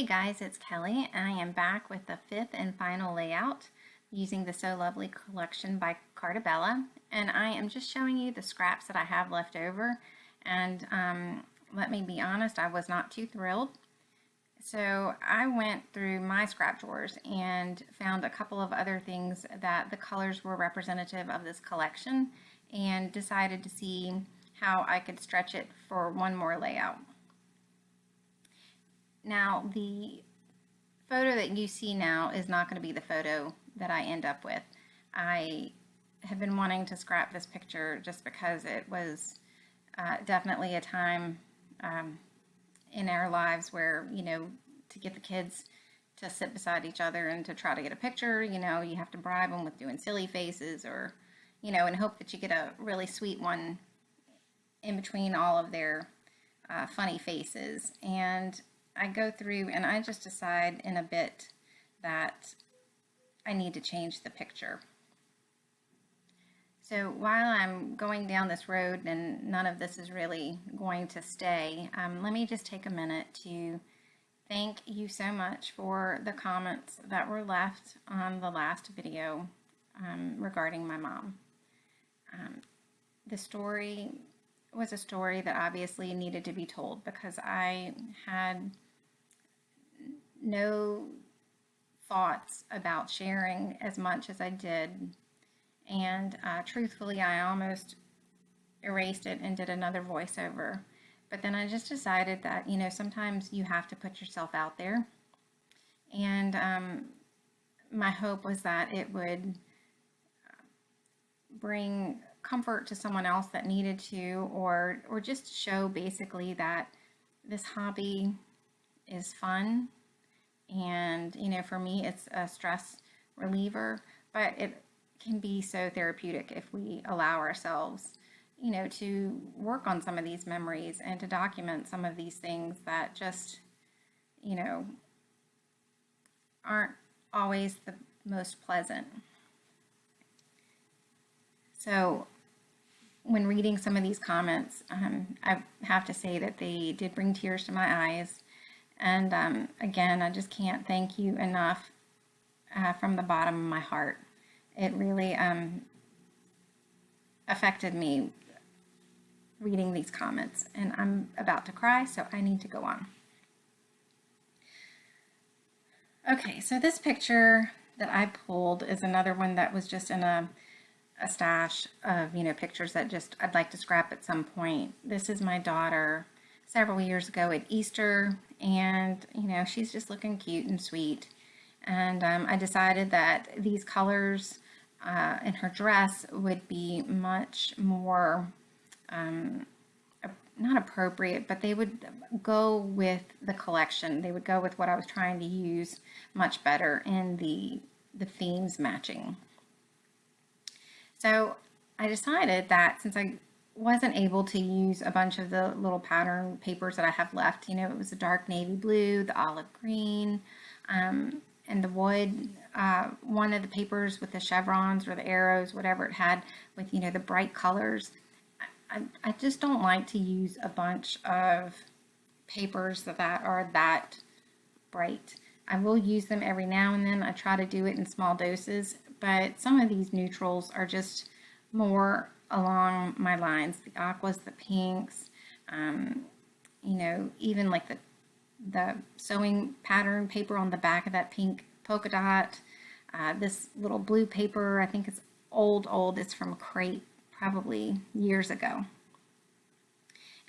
Hey guys, it's Kelly, and I am back with the fifth and final layout using the So Lovely collection by Cartabella. And I am just showing you the scraps that I have left over. And let me be honest, I was not too thrilled. So I went through my scrap drawers and found a couple of other things that the colors were representative of this collection and decided to see how I could stretch it for one more layout. Now, the photo that you see now is not going to be the photo that I end up with. I have been wanting to scrap this picture just because it was definitely a time in our lives where, to get the kids to sit beside each other and to try to get a picture, you have to bribe them with doing silly faces or, and hope that you get a really sweet one in between all of their funny faces. And I go through and I just decide in a bit that I need to change the picture. So while I'm going down this road and none of this is really going to stay, let me just take a minute to thank you so much for the comments that were left on the last video regarding my mom. The story was a story that obviously needed to be told because I had no thoughts about sharing as much as I did, and truthfully I almost erased it and did another voiceover, but then I just decided that sometimes you have to put yourself out there, and my hope was that it would bring comfort to someone else that needed to, or just show basically that this hobby is fun. And, for me, it's a stress reliever, but it can be so therapeutic if we allow ourselves, to work on some of these memories and to document some of these things that just, aren't always the most pleasant. So when reading some of these comments, I have to say that they did bring tears to my eyes. And again, I just can't thank you enough from the bottom of my heart. It really affected me reading these comments. And I'm about to cry, so I need to go on. Okay, so this picture that I pulled is another one that was just in a stash of, pictures that just I'd like to scrap at some point. This is my daughter several years ago at Easter, and she's just looking cute and sweet, and I decided that these colors in her dress would be much more not appropriate, but they would go with the collection. They would go with what I was trying to use much better in the themes matching. So I decided that since I wasn't able to use a bunch of the little pattern papers that I have left, it was the dark navy blue, the olive green, and the wood, one of the papers with the chevrons or the arrows, whatever it had with, the bright colors. I just don't like to use a bunch of papers that are that bright. I will use them every now and then. I try to do it in small doses, but some of these neutrals are just more along my lines. The aquas, the pinks, even like the sewing pattern paper on the back of that pink polka dot. This little blue paper, I think it's old. It's from a crate probably years ago.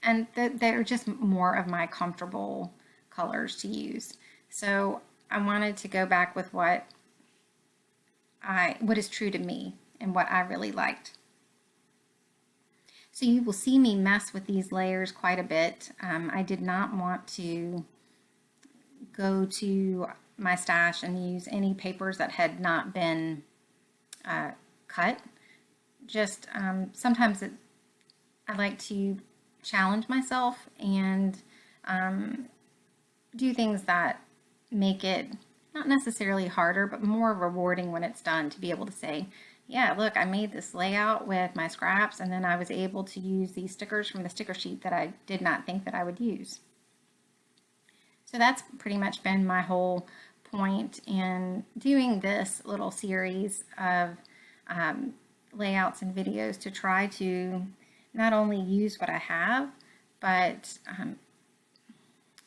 And they're just more of my comfortable colors to use. So I wanted to go back with what is true to me and what I really liked. So you will see me mess with these layers quite a bit. I did not want to go to my stash and use any papers that had not been cut. Just sometimes I like to challenge myself and do things that make it not necessarily harder, but more rewarding when it's done, to be able to say, yeah, look, I made this layout with my scraps, and then I was able to use these stickers from the sticker sheet that I did not think that I would use. So that's pretty much been my whole point in doing this little series of layouts and videos, to try to not only use what I have, but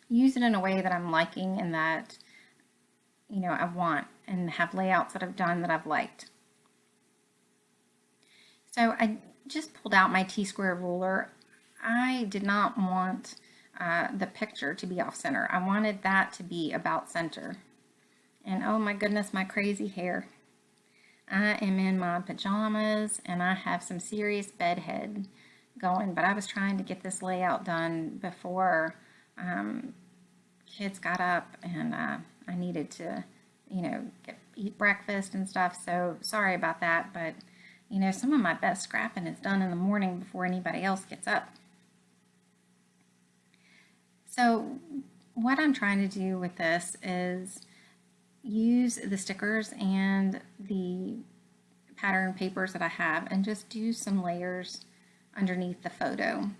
use it in a way that I'm liking and that, you know, I want, and have layouts that I've done that I've liked. So I just pulled out my T-square ruler. I did not want the picture to be off center. I wanted that to be about center. And oh my goodness, my crazy hair. I am in my pajamas and I have some serious bedhead going, but I was trying to get this layout done before kids got up, and I needed to, you know, eat breakfast and stuff. So sorry about that, but you know, some of my best scrapping is done in the morning before anybody else gets up. So what I'm trying to do with this is use the stickers and the pattern papers that I have and just do some layers underneath the photo.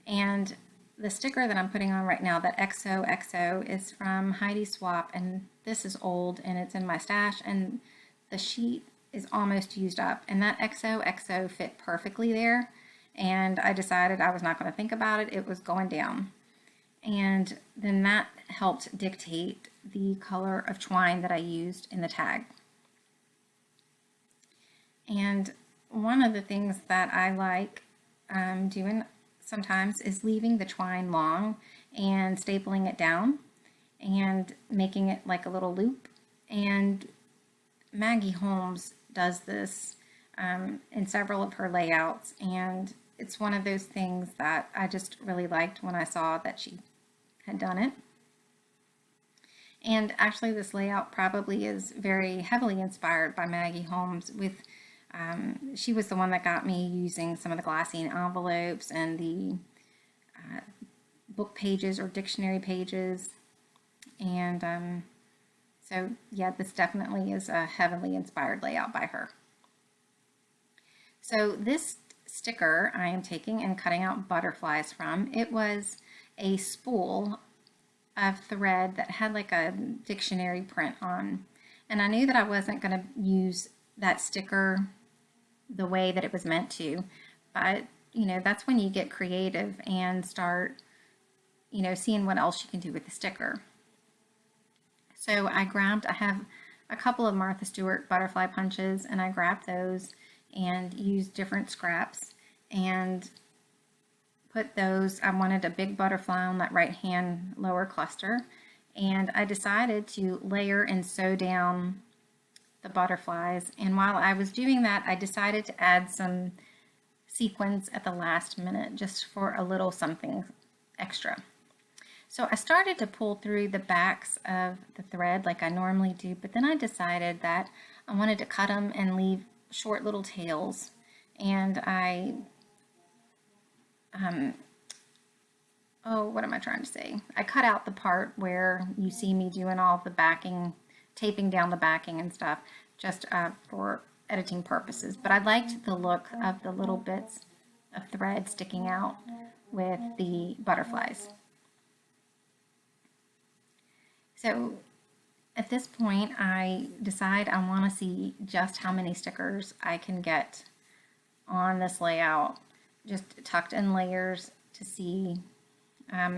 And the sticker that I'm putting on right now, that XOXO, is from Heidi Swap, and this is old and it's in my stash, and the sheet is almost used up, and that XOXO fit perfectly there, and I decided I was not going to think about it. It was going down. And then that helped dictate the color of twine that I used in the tag. And one of the things that I like doing sometimes is leaving the twine long and stapling it down and making it like a little loop. And Maggie Holmes does this in several of her layouts, and it's one of those things that I just really liked when I saw that she had done it. And actually this layout probably is very heavily inspired by Maggie Holmes. With she was the one that got me using some of the glassine envelopes and the book pages or dictionary pages. And so yeah, this definitely is a heavily inspired layout by her. So this sticker I am taking and cutting out butterflies from. It was a spool of thread that had like a dictionary print on. And I knew that I wasn't going to use that sticker the way that it was meant to. But, you know, that's when you get creative and start, you know, seeing what else you can do with the sticker. So I have a couple of Martha Stewart butterfly punches, and I grabbed those and used different scraps and put those. I wanted a big butterfly on that right hand lower cluster, and I decided to layer and sew down the butterflies. And while I was doing that, I decided to add some sequins at the last minute, just for a little something extra. So I started to pull through the backs of the thread like I normally do, but then I decided that I wanted to cut them and leave short little tails. And I what am I trying to say? I cut out the part where you see me doing all the backing, taping down the backing and stuff, just for editing purposes. But I liked the look of the little bits of thread sticking out with the butterflies. So at this point, I decide I want to see just how many stickers I can get on this layout, just tucked in layers to see.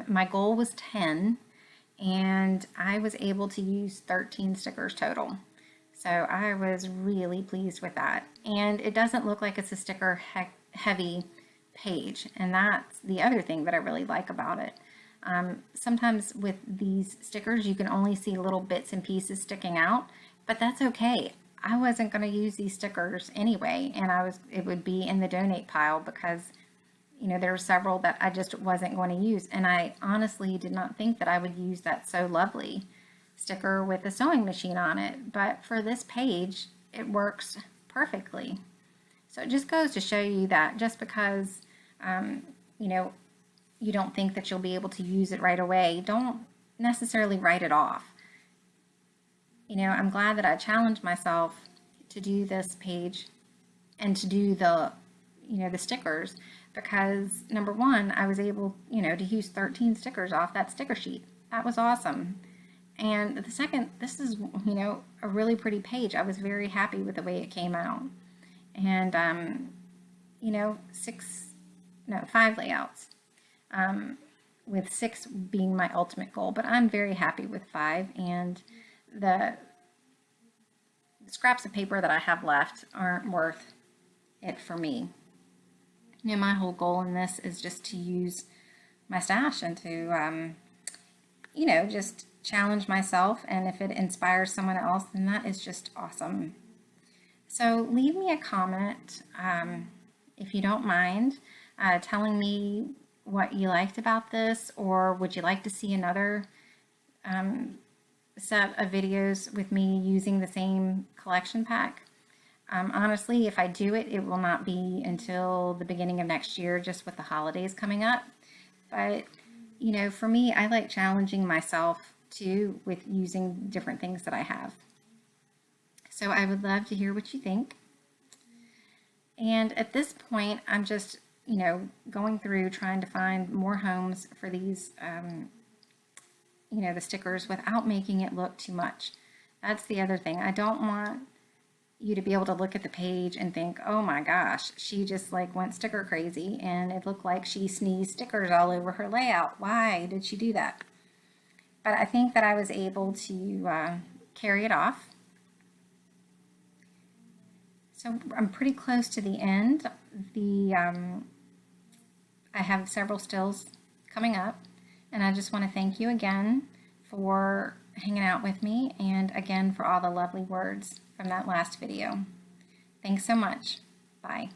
My goal was 10, and I was able to use 13 stickers total. So I was really pleased with that. And it doesn't look like it's a sticker heavy page, and that's the other thing that I really like about it. Sometimes with these stickers you can only see little bits and pieces sticking out, but that's okay. I wasn't going to use these stickers anyway, and it would be in the donate pile because, you know, there were several that I just wasn't going to use, and I honestly did not think that I would use that So Lovely sticker with a sewing machine on it, but for this page it works perfectly. So it just goes to show you that just because you know, you don't think that you'll be able to use it right away, don't necessarily write it off. You know, I'm glad that I challenged myself to do this page and to do the, you know, the stickers, because number one, I was able, you know, to use 13 stickers off that sticker sheet. That was awesome. And the second, this is, a really pretty page. I was very happy with the way it came out. And, 5 layouts, with 6 being my ultimate goal. But I'm very happy with 5, and the scraps of paper that I have left aren't worth it for me. My whole goal in this is just to use my stash and to, just challenge myself. And if it inspires someone else, then that is just awesome. So leave me a comment, if you don't mind, telling me what you liked about this, or would you like to see another set of videos with me using the same collection pack. Honestly, if I do it, it will not be until the beginning of next year, just with the holidays coming up. But, for me, I like challenging myself too with using different things that I have. So I would love to hear what you think. And at this point, I'm just, going through trying to find more homes for these, the stickers without making it look too much. That's the other thing. I don't want you to be able to look at the page and think, oh my gosh, she just went sticker crazy and it looked like she sneezed stickers all over her layout. Why did she do that? But I think that I was able to carry it off. So I'm pretty close to the end. I have several stills coming up, and I just want to thank you again for hanging out with me, and again for all the lovely words from that last video. Thanks so much. Bye.